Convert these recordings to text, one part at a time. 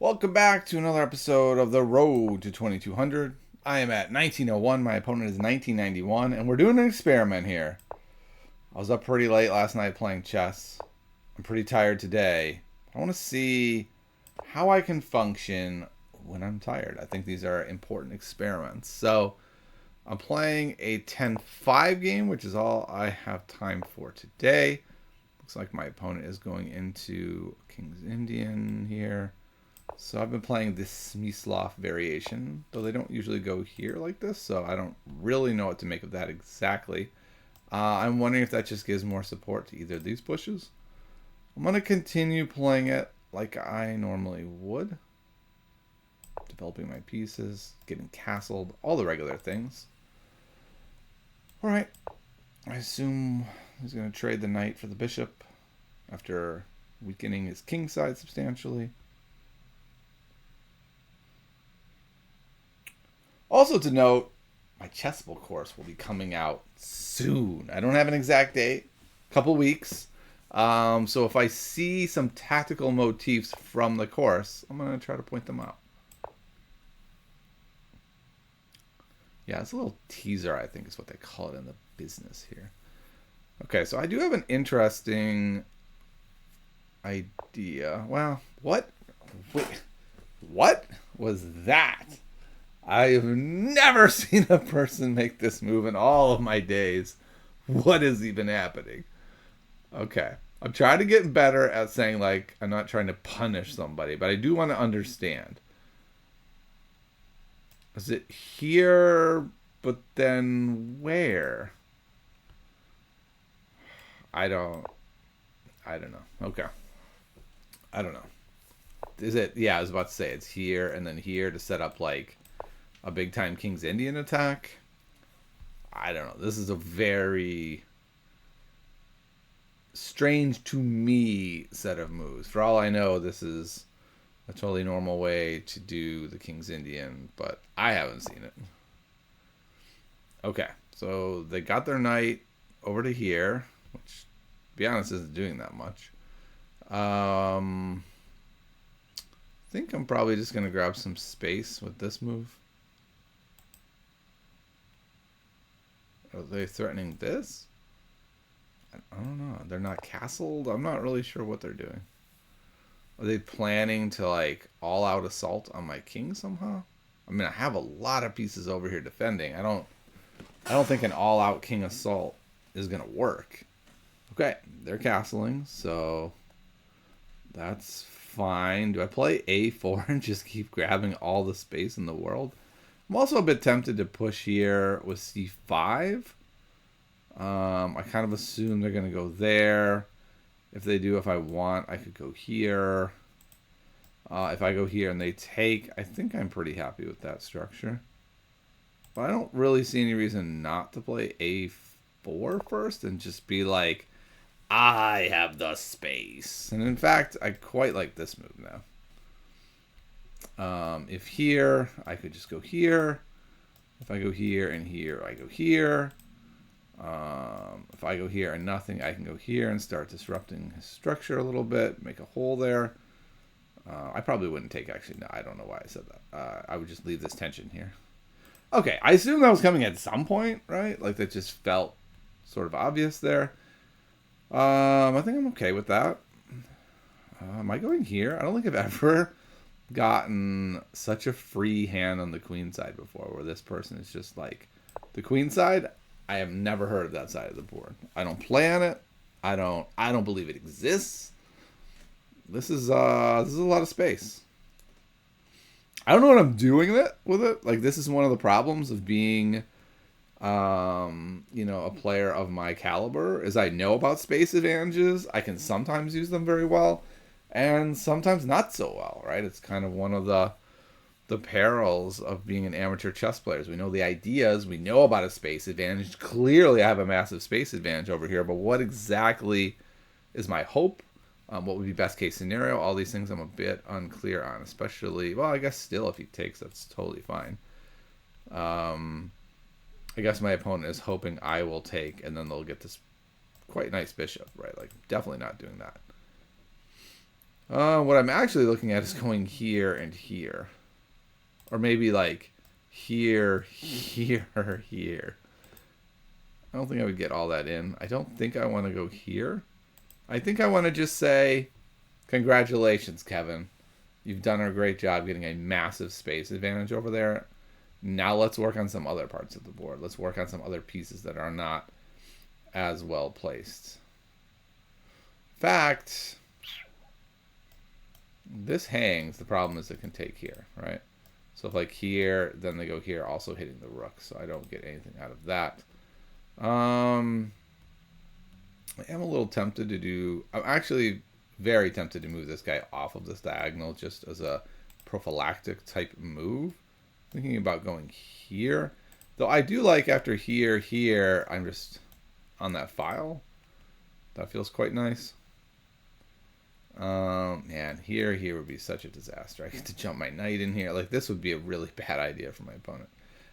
Welcome back to another episode of The Road to 2200. I am at 1901. My opponent is 1991, and we're doing an experiment here. I was up pretty late last night playing chess. I'm pretty tired today. I want to see how I can function when I'm tired. I think these are important experiments. So, I'm playing a 10-5 game, which is all I have time for today. Looks like my opponent is going into King's Indian here. So I've been playing this Smyslov variation, though they don't usually go here like this, so I don't really know what to make of that exactly. I'm wondering if that just gives more support to either of these pushes. I'm going to continue playing it like I normally would. Developing my pieces, getting castled, all the regular things. Alright, I assume he's going to trade the knight for the bishop after weakening his king side substantially. Also to note, my Chessable course will be coming out soon. I don't have an exact date, a couple weeks. So if I see some tactical motifs from the course, I'm going to try to point them out. Yeah, it's a little teaser, I think is what they call it in the business here. Okay, so I do have an interesting idea. Well, what? Wait, what was that? I have never seen a person make this move in all of my days. What is even happening? Okay. I'm trying to get better at saying, like, I'm not trying to punish somebody, but I do want to understand. Is it here, but then where? I don't know. Okay. I don't know. Is it, yeah, I was about to say it's here and then here to set up, like, a big time King's Indian attack. I don't know. This is a very strange to me set of moves. For all I know, this is a totally normal way to do the King's Indian, but I haven't seen it. Okay, so they got their knight over to here, which, to be honest, isn't doing that much. I think I'm probably just going to grab some space with this move. Are they threatening this? I don't know. They're not castled? I'm not really sure what they're doing. Are they planning to, like, all-out assault on my king somehow? I mean, I have a lot of pieces over here defending. I don't think an all-out king assault is going to work. Okay, they're castling, so that's fine. Do I play a4 and just keep grabbing all the space in the world? I'm also a bit tempted to push here with c5. I kind of assume they're going to go there. If they do, if I want, I could go here. If I go here and they take, I think I'm pretty happy with that structure. But I don't really see any reason not to play a4 first and just be like, I have the space. And in fact, I quite like this move now. If here, I could just go here. If I go here and here, I go here. If I go here and nothing, I can go here and start disrupting his structure a little bit, make a hole there. I probably wouldn't take, actually, no, I don't know why I said that. I would just leave this tension here. Okay, I assume that was coming at some point, right? Like, that just felt sort of obvious there. I think I'm okay with that. Am I going here? I don't think I've ever gotten such a free hand on the queen side before, where this person is just like, the queen side, I have never heard of that side of the board. I don't play on it. I don't believe it exists. This is a lot of space. I don't know what I'm doing with it. Like, this is one of the problems of being a player of my caliber, is I know about space advantages. I can sometimes use them very well and sometimes not so well, right? It's kind of one of the perils of being an amateur chess player. We know the ideas, we know about a space advantage. Clearly I have a massive space advantage over here, but what exactly is my hope? What would be best case scenario? All these things I'm a bit unclear on, especially, well, I guess still if he takes, that's totally fine. I guess my opponent is hoping I will take, and then they'll get this quite nice bishop, right? Like, definitely not doing that. What I'm actually looking at is going here and here. Or maybe like here, here, here. I don't think I would get all that in. I don't think I want to go here. I think I want to just say, congratulations, Kevin. You've done a great job getting a massive space advantage over there. Now let's work on some other parts of the board. Let's work on some other pieces that are not as well placed. In fact, this hangs. The problem is it can take here, right? So if like here, then they go here, also hitting the rook. So I don't get anything out of that. I am a little tempted to do... I'm actually very tempted to move this guy off of this diagonal just as a prophylactic type move. Thinking about going here. Though I do like after here, here, I'm just on that file. That feels quite nice. Man, here would be such a disaster. I get to jump my knight in here. Like, this would be a really bad idea for my opponent.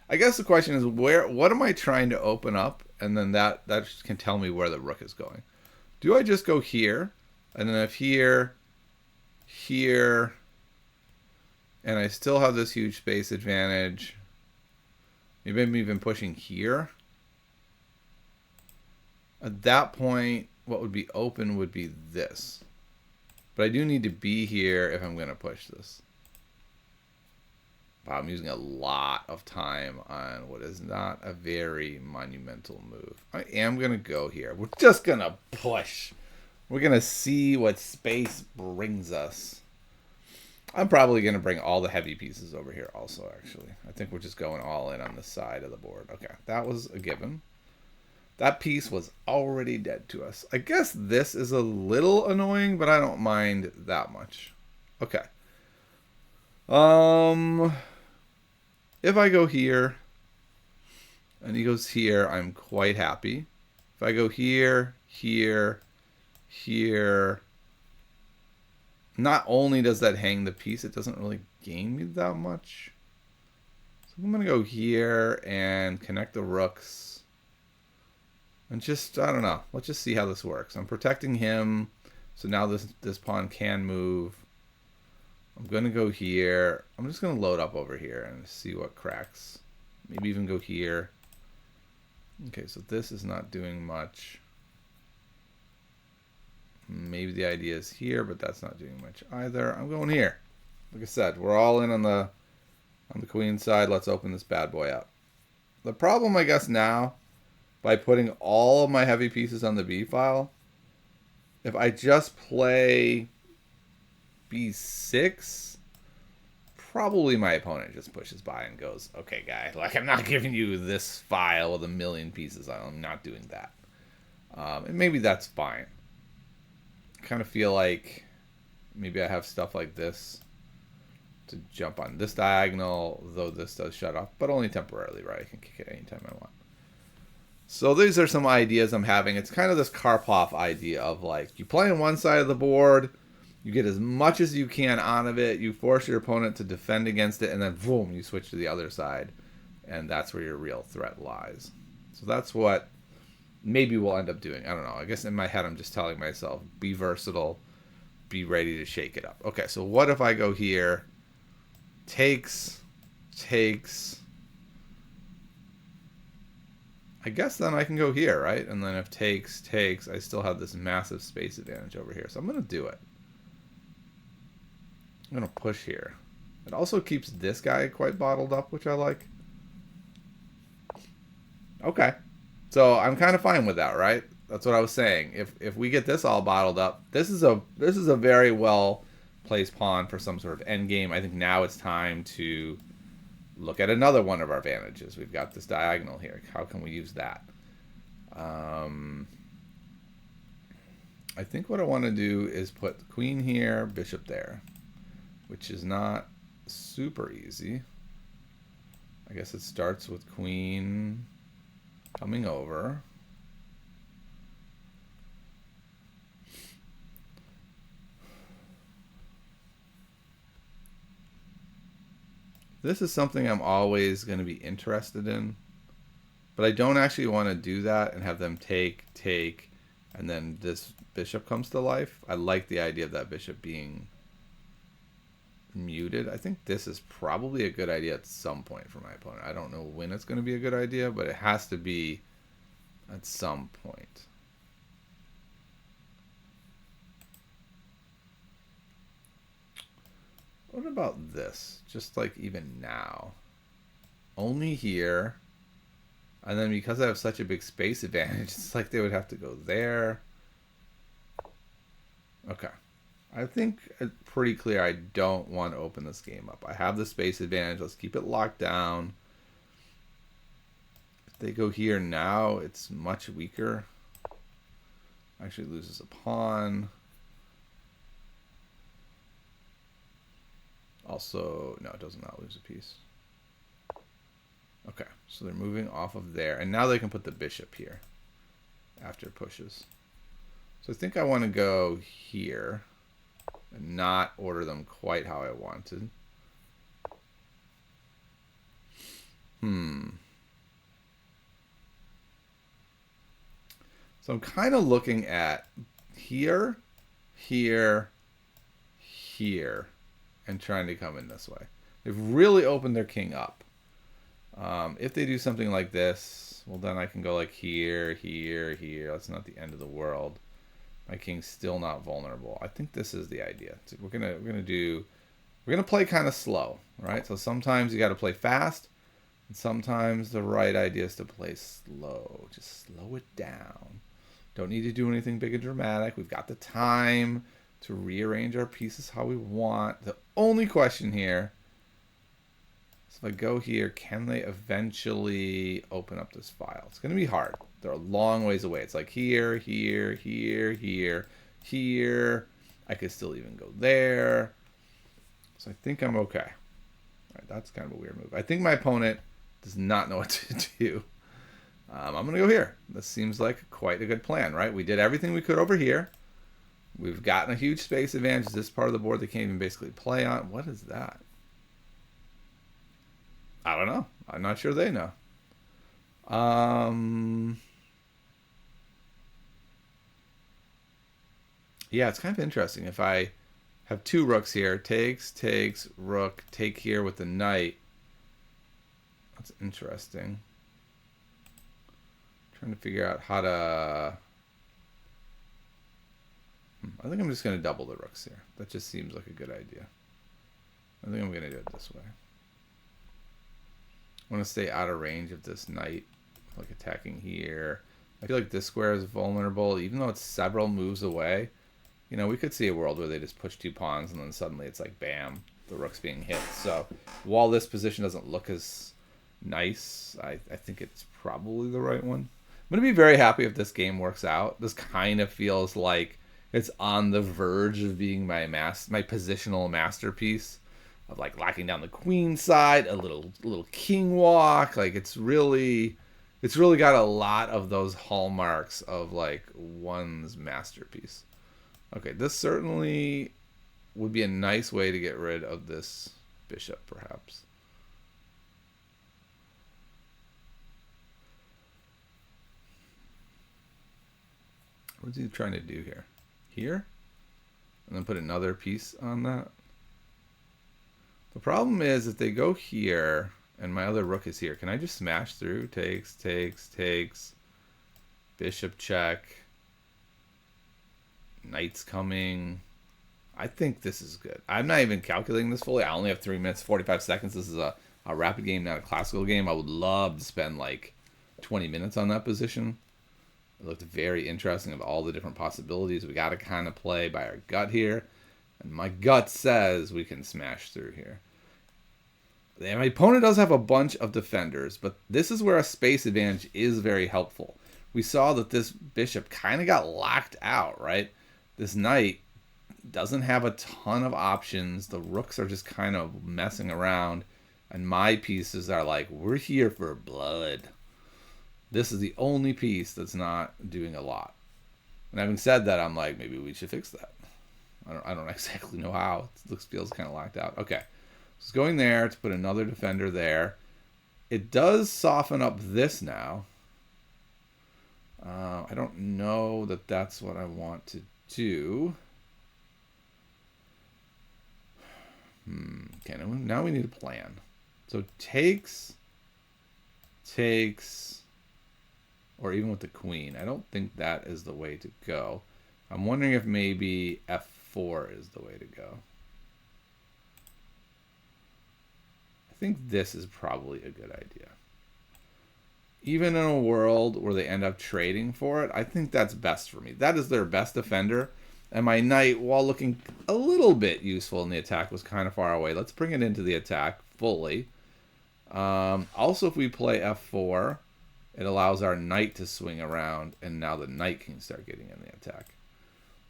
I guess the question is, what am I trying to open up? And then that can tell me where the rook is going. Do I just go here? And then if here, here, and I still have this huge space advantage. Maybe I'm even pushing here. At that point, what would be open would be this. But I do need to be here if I'm going to push this. Wow, I'm using a lot of time on what is not a very monumental move. I am going to go here. We're just going to push. We're going to see what space brings us. I'm probably going to bring all the heavy pieces over here also, actually. I think we're just going all in on the side of the board. Okay, that was a given. That piece was already dead to us. I guess this is a little annoying, but I don't mind that much. Okay. If I go here, and he goes here, I'm quite happy. If I go here, here, here, not only does that hang the piece, it doesn't really gain me that much. So I'm going to go here and connect the rooks. And just, I don't know. Let's just see how this works. I'm protecting him. So now this pawn can move. I'm going to go here. I'm just going to load up over here and see what cracks. Maybe even go here. Okay, so this is not doing much. Maybe the idea is here, but that's not doing much either. I'm going here. Like I said, we're all in on the queen side. Let's open this bad boy up. The problem, I guess, now, by putting all of my heavy pieces on the B file, if I just play B6, probably my opponent just pushes by and goes, okay, guy, like, I'm not giving you this file with a million pieces. I'm not doing that. And maybe that's fine. I kind of feel like maybe I have stuff like this to jump on this diagonal, though this does shut off, but only temporarily, right? I can kick it anytime I want. So these are some ideas I'm having. It's kind of this Karpov idea of like, you play on one side of the board, you get as much as you can out of it, you force your opponent to defend against it, and then boom, you switch to the other side. And that's where your real threat lies. So that's what maybe we'll end up doing. I don't know. I guess in my head I'm just telling myself, be versatile, be ready to shake it up. Okay, so what if I go here? Takes. I guess then I can go here, right? And then if takes, I still have this massive space advantage over here. So I'm going to do it. I'm going to push here. It also keeps this guy quite bottled up, which I like. Okay. So I'm kind of fine with that, right? That's what I was saying. If we get this all bottled up, this is a very well placed pawn for some sort of endgame. I think now it's time to look at another one of our advantages. We've got this diagonal here. How can we use that? I think what I want to do is put queen here, bishop there, which is not super easy. I guess it starts with queen coming over. This is something I'm always going to be interested in, but I don't actually want to do that and have them take, and then this bishop comes to life. I like the idea of that bishop being suited. I think this is probably a good idea at some point for my opponent. I don't know when it's going to be a good idea, but it has to be at some point. What about this? Just like even now. Only here. And then because I have such a big space advantage, it's like they would have to go there. Okay. I think it's pretty clear I don't want to open this game up. I have the space advantage. Let's keep it locked down. If they go here now, it's much weaker. Actually loses a pawn. Also, no, it does not lose a piece. Okay, so they're moving off of there. And now they can put the bishop here after it pushes. So I think I want to go here and not order them quite how I wanted. So I'm kind of looking at here, here, here, and trying to come in this way. They've really opened their king up. If they do something like this, well, then I can go like here, here, here. That's not the end of the world. My king's still not vulnerable. I think this is the idea. So we're gonna play kind of slow, right? So sometimes you got to play fast, and sometimes the right idea is to play slow. Just slow it down. Don't need to do anything big and dramatic. We've got the time to rearrange our pieces how we want. The only question here is if I go here, can they eventually open up this file? It's going to be hard. They're a long ways away. It's like here, here, here, here, here. I could still even go there. So I think I'm okay. All right, that's kind of a weird move. I think my opponent does not know what to do. I'm going to go here. This seems like quite a good plan, right? We did everything we could over here. We've gotten a huge space advantage. This part of the board they can't even basically play on. What is that? I don't know. I'm not sure they know. Yeah, it's kind of interesting. If I have two rooks here, takes, rook, take here with the knight. That's interesting. Trying to figure out how to... I think I'm just going to double the rooks here. That just seems like a good idea. I think I'm going to do it this way. I want to stay out of range of this knight, like attacking here. I feel like this square is vulnerable, even though it's several moves away. You know, we could see a world where they just push two pawns and then suddenly it's like, bam, the rook's being hit. So while this position doesn't look as nice, I think it's probably the right one. I'm going to be very happy if this game works out. This kind of feels like it's on the verge of being my positional masterpiece of like locking down the queen side, a little king walk. Like it's really got a lot of those hallmarks of like one's masterpiece. Okay, this certainly would be a nice way to get rid of this bishop, perhaps. What's he trying to do here? Here? And then put another piece on that? The problem is if they go here and my other rook is here, can I just smash through? Takes. Bishop check. Knight's coming. I think this is good. I'm not even calculating this fully. I only have 3 minutes, 45 seconds. This is a rapid game, not a classical game. I would love to spend like 20 minutes on that position. It looked very interesting of all the different possibilities. We got to kind of play by our gut here. And my gut says we can smash through here. And my opponent does have a bunch of defenders, but this is where a space advantage is very helpful. We saw that this bishop kind of got locked out, right? This knight doesn't have a ton of options. The rooks are just kind of messing around. And my pieces are like, we're here for blood. This is the only piece that's not doing a lot. And having said that, I'm like, maybe we should fix that. I don't exactly know how. It feels kind of locked out. Okay. So it's going there to put another defender there. It does soften up this now. I don't know that that's what I want to do. Okay, now we need a plan. So takes, or even with the queen. I don't think that is the way to go. I'm wondering if maybe f4 is the way to go. I think this is probably a good idea. Even in a world where they end up trading for it, I think that's best for me. That is their best defender. And my knight, while looking a little bit useful in the attack, was kind of far away. Let's bring it into the attack fully. Also, if we play f4, it allows our knight to swing around, and now the knight can start getting in the attack.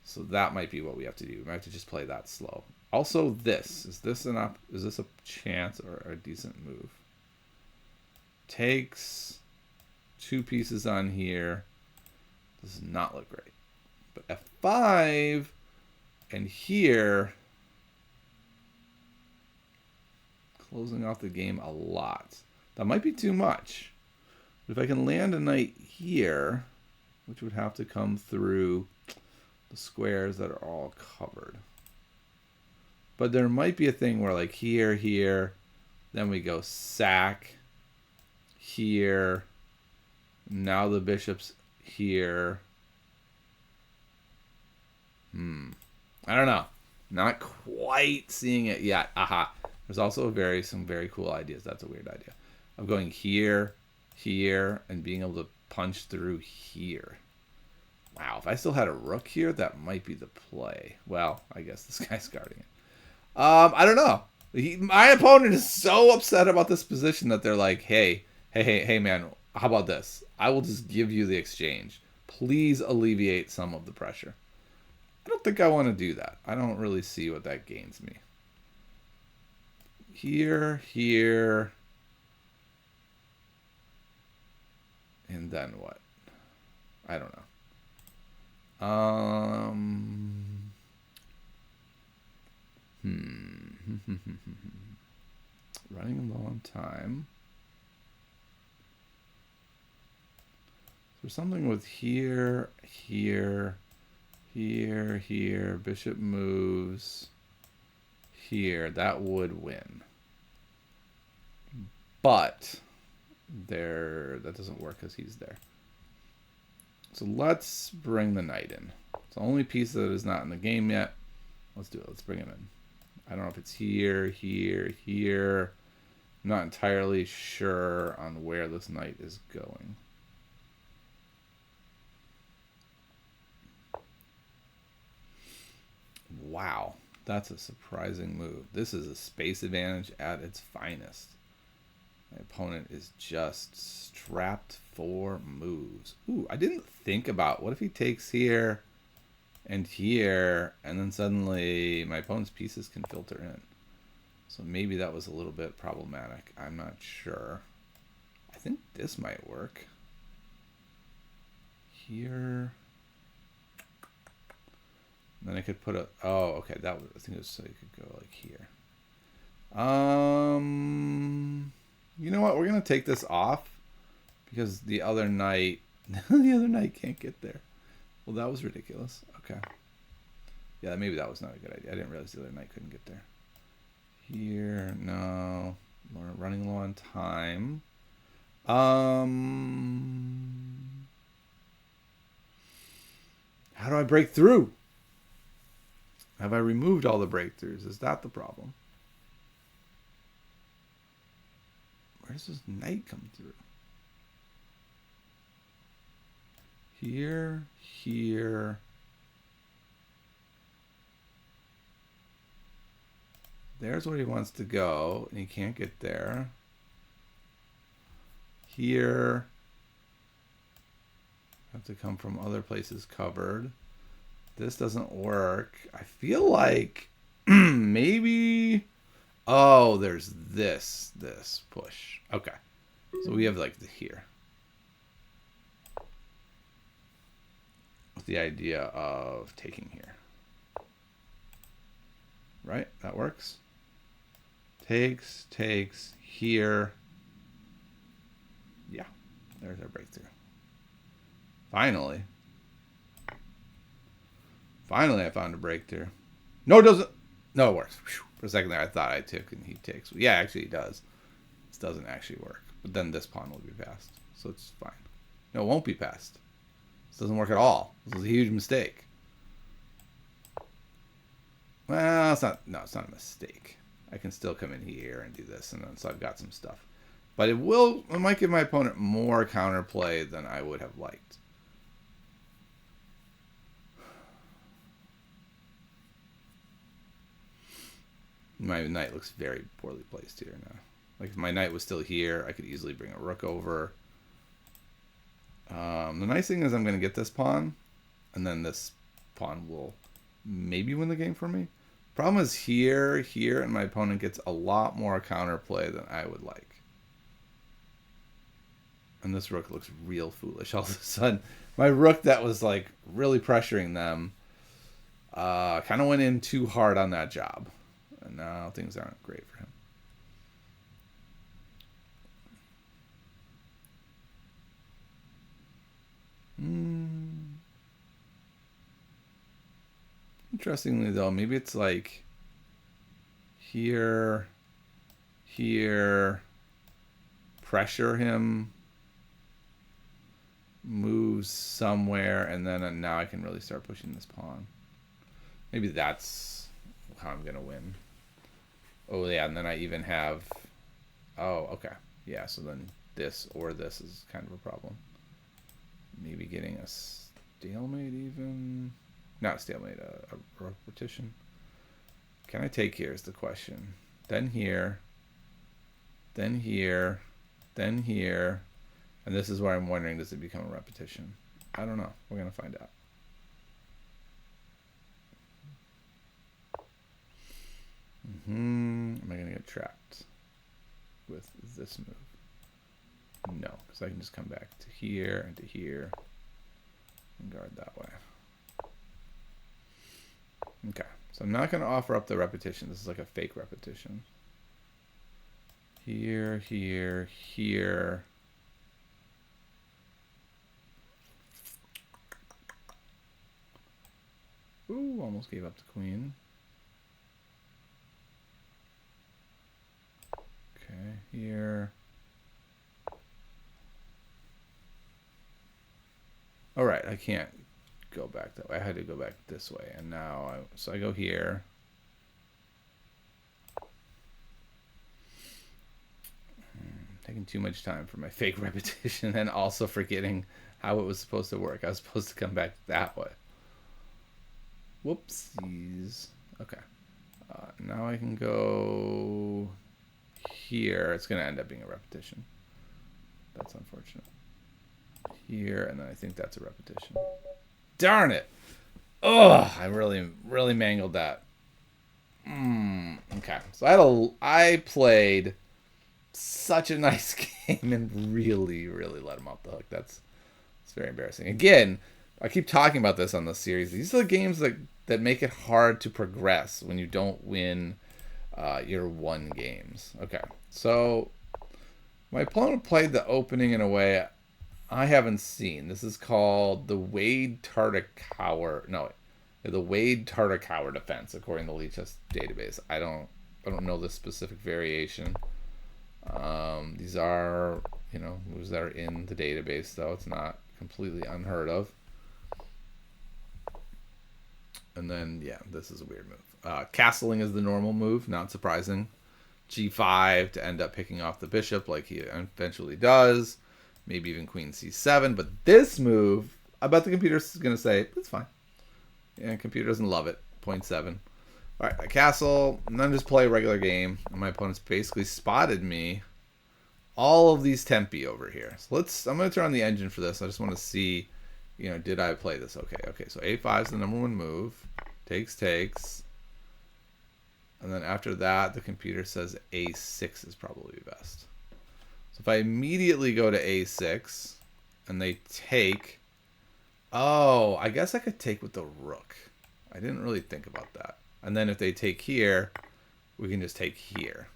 So that might be what we have to do. We might have to just play that slow. Also, is this a chance or a decent move? Takes 2 pieces on here. Does not look great. But f5 and here, closing off the game a lot. That might be too much. But if I can land a knight here, which would have to come through the squares that are all covered. But there might be a thing where like here, then we go sack here. Now the bishop's here. I don't know. Not quite seeing it yet. Aha. There's also some very cool ideas. That's a weird idea. Of going here, and being able to punch through here. Wow, if I still had a rook here, that might be the play. Well, I guess this guy's guarding it. I don't know. My opponent is so upset about this position that they're like, hey, man, how about this? I will just give you the exchange. Please alleviate some of the pressure. I don't think I want to do that. I don't really see what that gains me. Here. And then what? I don't know. Running low on time. There's something with here, bishop moves here. That would win. But that doesn't work because he's there. So let's bring the knight in. It's the only piece that is not in the game yet. Let's do it. Let's bring him in. I don't know if it's here. I'm not entirely sure on where this knight is going. Wow, that's a surprising move. This is a space advantage at its finest. My opponent is just strapped for moves. Ooh, I didn't think about what if he takes here, and then suddenly my opponent's pieces can filter in. So maybe that was a little bit problematic. I'm not sure. I think this might work. Here. Then I could put a... Oh, okay. I think it was so you could go like here. You know what? We're going to take this off because the other knight... the other knight can't get there. Well, that was ridiculous. Okay. Yeah, maybe that was not a good idea. I didn't realize the other knight couldn't get there. Here, no. We're running low on time. How do I break through? Have I removed all the breakthroughs? Is that the problem? Where does this knight come through? Here. There's where he wants to go, and he can't get there. Here. Have to come from other places covered. This doesn't work. I feel like maybe... Oh, there's this push. Okay. So we have like the here. With the idea of taking here. Right? That works. Takes here. Yeah. There's our breakthrough. Finally, I found a breakthrough. No, it doesn't. No, it works. Whew. For a second there, I thought I took and he takes. Yeah, actually he does. This doesn't actually work. But then this pawn will be passed. So it's fine. No, it won't be passed. This doesn't work at all. This is a huge mistake. Well, it's not. No, it's not a mistake. I can still come in here and do this, and then so I've got some stuff. But it might give my opponent more counterplay than I would have liked. My knight looks very poorly placed here now. Like if my knight was still here, I could easily bring a rook over. The nice thing is I'm going to get this pawn, and then this pawn will maybe win the game for me. Problem is here, and my opponent gets a lot more counterplay than I would like. And this rook looks real foolish all of a sudden. My rook that was like really pressuring them kind of went in too hard on that job. And now things aren't great for him. Interestingly, though, maybe it's like here, pressure him, moves somewhere, and then now I can really start pushing this pawn. Maybe that's how I'm going to win. Oh, yeah, and then I even have... Oh, okay. Yeah, so then this or this is kind of a problem. Maybe getting a stalemate even... Not a stalemate, a repetition. Can I take here is the question. Then here. Then here. Then here. And this is where I'm wondering, does it become a repetition? I don't know. We're going to find out. Am I going to get trapped with this move? No, because I can just come back to here and to here and guard that way. Okay, so I'm not going to offer up the repetition. This is like a fake repetition. Here, here, here. Ooh, almost gave up the queen. Okay, here. All right, I can't go back that way. I had to go back this way, and now so I go here. Taking too much time for my fake repetition, and also forgetting how it was supposed to work. I was supposed to come back that way. Whoopsies. Okay. Now I can go here. It's going to end up being a repetition. That's unfortunate. Here, and then I think that's a repetition. Darn it! Ugh, I really mangled that. Okay, so I played such a nice game and really let him off the hook. It's very embarrassing. Again, I keep talking about this on the series. These are the games that make it hard to progress when you don't win your one games. Okay, so my opponent played the opening in a way I haven't seen. This is called the Wade Tartakower. No, the Wade Tartakower defense, according to the Lichess database. I don't know the specific variation. These are, moves that are in the database, though. It's not completely unheard of. And then, yeah, this is a weird move. Castling is the normal move, not surprising. G5 to end up picking off the bishop like he eventually does. Maybe even queen c7. But this move, I bet the computer's going to say, it's fine. Yeah, computer doesn't love it. 0.7. All right, I castle, and then just play a regular game. And my opponent's basically spotted me all of these tempi over here. So I'm going to turn on the engine for this. I just want to see, did I play this okay? Okay, so a5 is the number one move. Takes. And then after that, the computer says a6 is probably best. So if I immediately go to a6 and they take, oh, I guess I could take with the rook. I didn't really think about that. And then if they take here, we can just take here.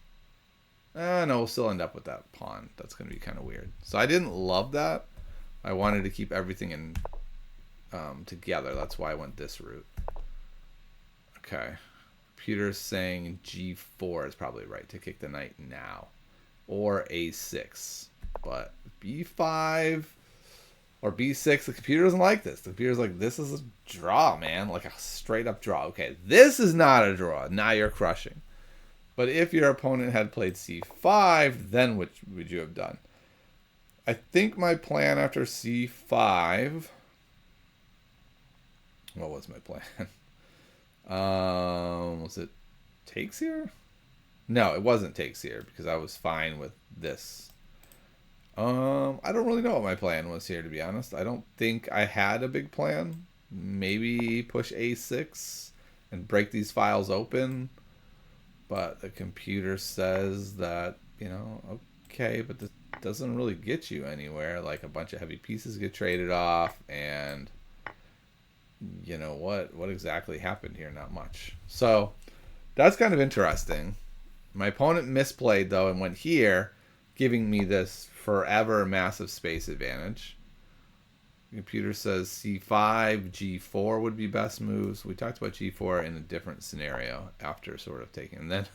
No, we'll still end up with that pawn. That's going to be kind of weird. So I didn't love that. I wanted to keep everything in together. That's why I went this route. Okay. computer's saying G4 is probably right to kick the knight now. Or A6. But B5 or B6, the computer doesn't like this. The computer's like, this is a draw, man. Like a straight up draw. Okay, this is not a draw. Now you're crushing. But if your opponent had played C5, then what would you have done? I think my plan after C5... What was my plan? Was it takes here? No, it wasn't takes here because I was fine with this. I don't really know what my plan was here, to be honest. I don't think I had a big plan. Maybe push A6 and break these files open. But the computer says that, you know, okay, but this doesn't really get you anywhere. Like a bunch of heavy pieces get traded off, and you know what exactly happened here? Not much. So that's kind of interesting. My opponent misplayed though and went here, giving me this forever massive space advantage. The computer says C5, G4 would be best moves. We talked about G4 in a different scenario after sort of taking. And then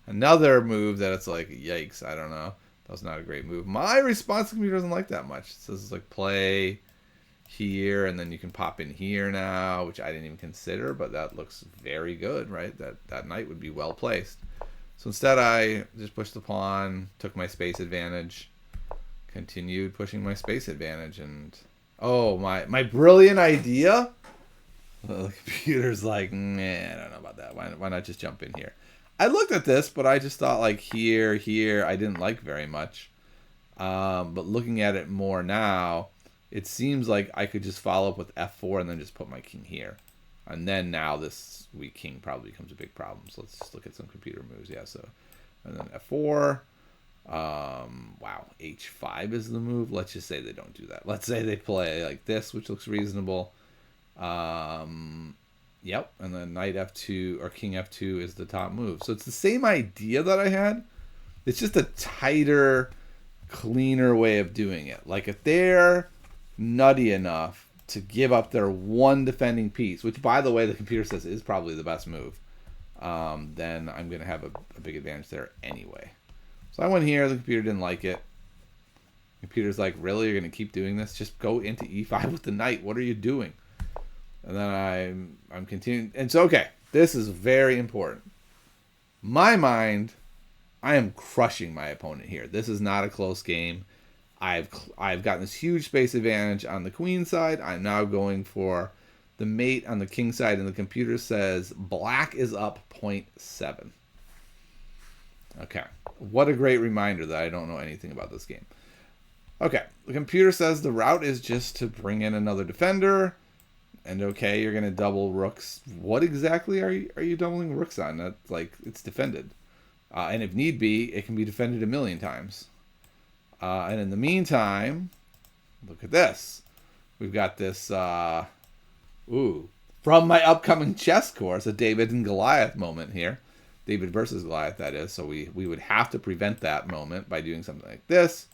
another move that it's like, yikes, I don't know. That was not a great move. My response to the computer doesn't like that much. It says like play here, and then you can pop in here now, which I didn't even consider, but that looks very good, right? That knight would be well placed. So instead I just pushed the pawn, took my space advantage, continued pushing my space advantage, and oh, my brilliant idea? The computer's like, nah, I don't know about that. Why not just jump in here? I looked at this, but I just thought like here, I didn't like very much. But looking at it more now, it seems like I could just follow up with F4 and then just put my king here. And then now this weak king probably becomes a big problem. So let's just look at some computer moves. Yeah, so and then F4. Wow, H5 is the move. Let's just say they don't do that. Let's say they play like this, which looks reasonable. Yep, and then knight F2 or king F2 is the top move. So it's the same idea that I had. It's just a tighter, cleaner way of doing it. Like if they're nutty enough to give up their one defending piece, which by the way the computer says is probably the best move, then I'm going to have a big advantage there anyway. So I went here, the computer didn't like it. The computer's like, really, you're going to keep doing this? Just go into E5 with the knight. What are you doing? And then I'm continuing. And so, okay, this is very important. My mind, I am crushing my opponent here. This is not a close game. I've gotten this huge space advantage on the queen side. I'm now going for the mate on the king side, and the computer says black is up 0.7. Okay, what a great reminder that I don't know anything about this game. Okay, the computer says the route is just to bring in another defender, and okay, you're going to double rooks. What exactly are you doubling rooks on? That's like, it's defended. And if need be, it can be defended a million times. And in the meantime, look at this. We've got this, from my upcoming chess course, a David and Goliath moment here. David versus Goliath, that is. So we would have to prevent that moment by doing something like this.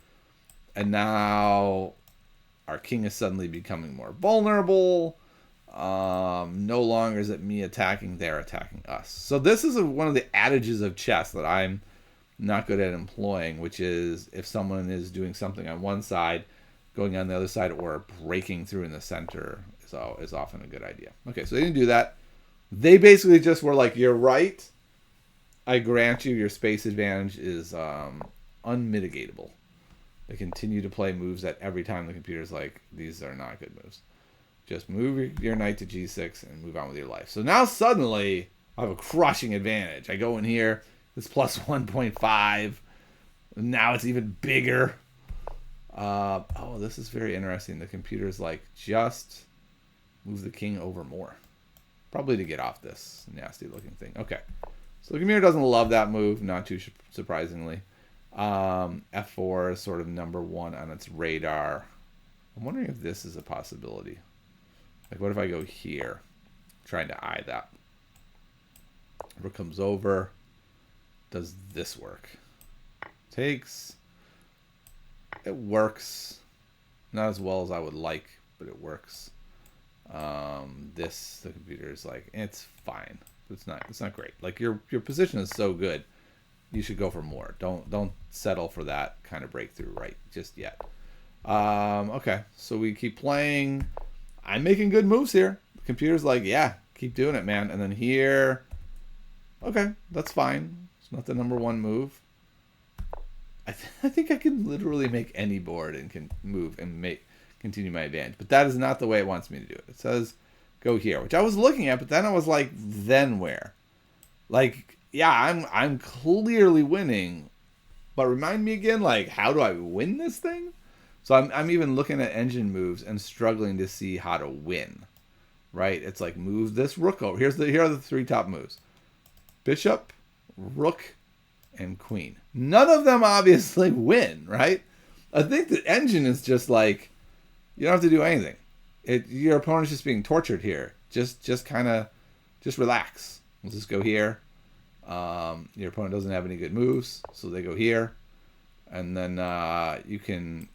And now our king is suddenly becoming more vulnerable. No longer is it me attacking, they're attacking us. So this is one of the adages of chess that I'm not good at employing, which is if someone is doing something on one side, going on the other side, or breaking through in the center is often a good idea. Okay, so they didn't do that. They basically just were like, you're right. I grant you your space advantage is unmitigatable. They continue to play moves that every time the computer's like, these are not good moves. Just move your knight to G6 and move on with your life. So now suddenly I have a crushing advantage. I go in here, it's plus 1.5. Now it's even bigger. Oh, this is very interesting. The computer's like, just move the king over more. Probably to get off this nasty looking thing. Okay. So the computer doesn't love that move, not too surprisingly. F4 is sort of number one on its radar. I'm wondering if this is a possibility. Like, what if I go here? Trying to eye that. Rook comes over. Does this work? Takes. It works. Not as well as I would like, but it works. The computer is like, it's fine. It's not. It's not great. Like your position is so good, you should go for more. Don't settle for that kind of breakthrough right just yet. Okay, so we keep playing. I'm making good moves here. The computer's like, yeah, keep doing it, man. And then here, okay, that's fine. It's not the number one move. I think I can literally make any board and can move and continue my advantage. But that is not the way it wants me to do it. It says go here, which I was looking at, but then I was like, then where? Like, yeah, I'm clearly winning, but remind me again, like, how do I win this thing? So I'm even looking at engine moves and struggling to see how to win. Right? It's like move this rook over. Here are the three top moves: bishop, rook, and queen. None of them obviously win, right? I think the engine is just like, you don't have to do anything. Your opponent's just being tortured here. Just kind of, just relax. We'll just go here. Your opponent doesn't have any good moves, so they go here. And then you can,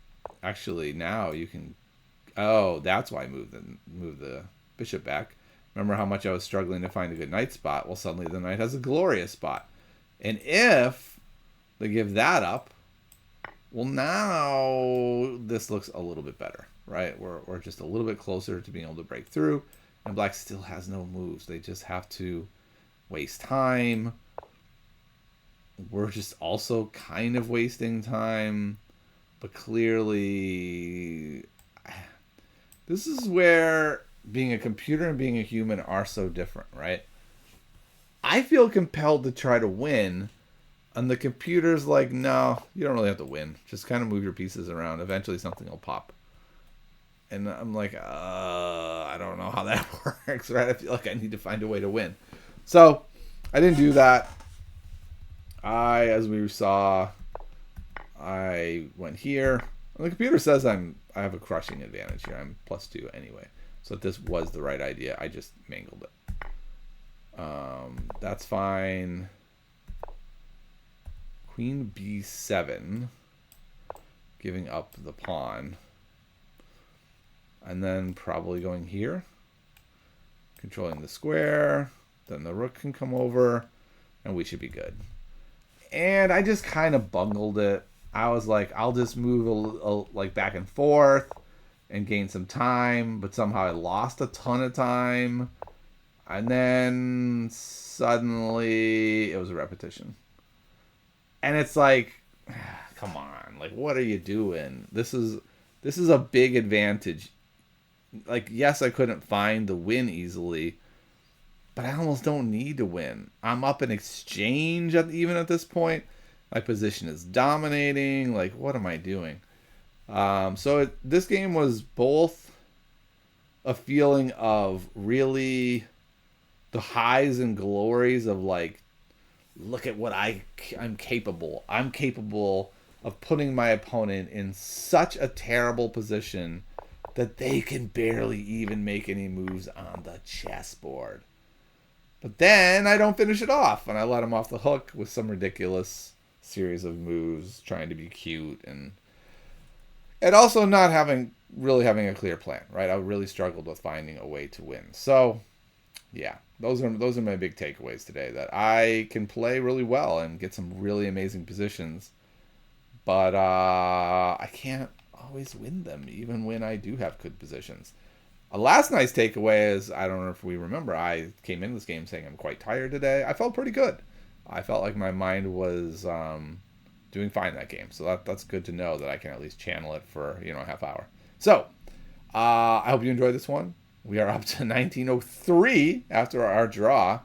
actually now you can, oh, that's why I move the bishop back. Remember how much I was struggling to find a good knight spot? Well, suddenly the knight has a glorious spot. And if they give that up, well, now this looks a little bit better, right? We're just a little bit closer to being able to break through. And black still has no moves. They just have to waste time. We're just also kind of wasting time. But clearly, this is where being a computer and being a human are so different, right? I feel compelled to try to win, and the computer's like, no, you don't really have to win. Just kind of move your pieces around. Eventually something will pop. And I'm like, I don't know how that works, right? I feel like I need to find a way to win. So I didn't do that. As we saw, I went here. And the computer says I have a crushing advantage here. I'm +2 anyway. So if this was the right idea, I just mangled it. That's fine. Queen b7, giving up the pawn. And then probably going here, controlling the square. Then the rook can come over, and we should be good. And I just kind of bungled it. I was like, I'll just move like back and forth and gain some time, but somehow I lost a ton of time. And then suddenly it was a repetition. And it's like, come on, like, what are you doing? This is a big advantage. Like, yes, I couldn't find the win easily, but I almost don't need to win. I'm up in exchange even at this point. My position is dominating. Like, what am I doing? This game was both a feeling of really the highs and glories of like, look at what I'm capable. I'm capable of putting my opponent in such a terrible position that they can barely even make any moves on the chessboard. But then I don't finish it off, and I let him off the hook with some ridiculous series of moves, trying to be cute, and also not really having a clear plan, right? I really struggled with finding a way to win. So, yeah, those are my big takeaways today, that I can play really well and get some really amazing positions, but I can't always win them, even when I do have good positions. Last night's takeaway is, I don't know if we remember, I came into this game saying I'm quite tired today. I felt pretty good. I felt like my mind was doing fine that game. So that's good to know that I can at least channel it for, a half hour. So, I hope you enjoyed this one. We are up to 1903 after our draw.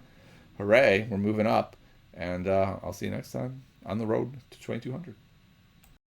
Hooray, we're moving up. And I'll see you next time on the road to 2200.